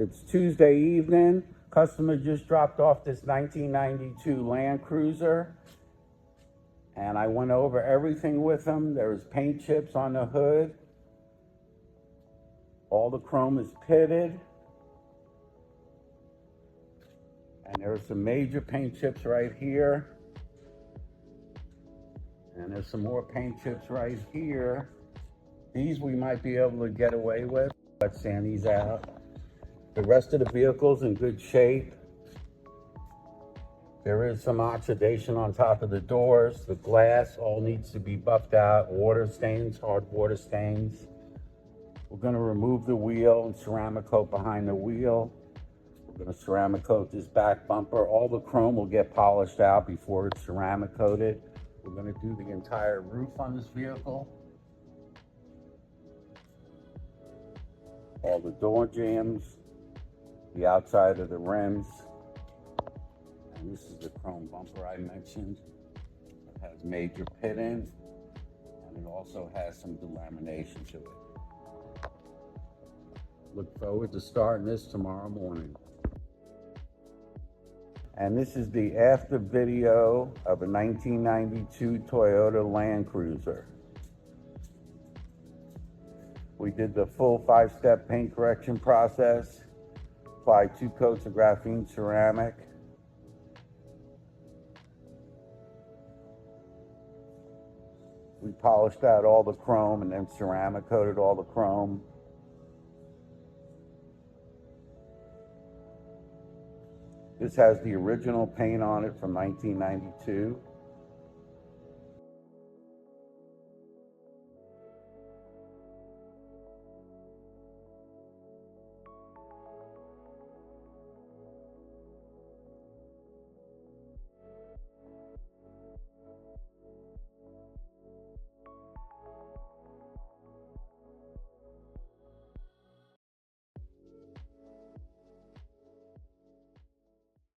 It's Tuesday evening. Customer just dropped off this 1992 Land Cruiser, and I went over everything with him. There's paint chips on the hood. All the chrome is pitted. And there's some major paint chips right here. And there's some more paint chips right here. These we might be able to get away with. Let's sand these out. The rest of the vehicle's in good shape. There is some oxidation on top of the doors. The glass all needs to be buffed out. Water stains, hard water stains. We're going to remove the wheel and ceramic coat behind the wheel. We're going to ceramic coat this back bumper. All the chrome will get polished out before it's ceramic coated. We're going to do the entire roof on this vehicle. All the door jambs, the outside of the rims. And this is the chrome bumper I mentioned. It has major pitting, and it also has some delamination to it. Look forward to starting this tomorrow morning. And this is the after video of a 1992 Toyota Land Cruiser. We did the full 5-step paint correction process, applied 2 coats of graphene ceramic. We polished out all the chrome and then ceramic coated all the chrome. This has the original paint on it from 1992.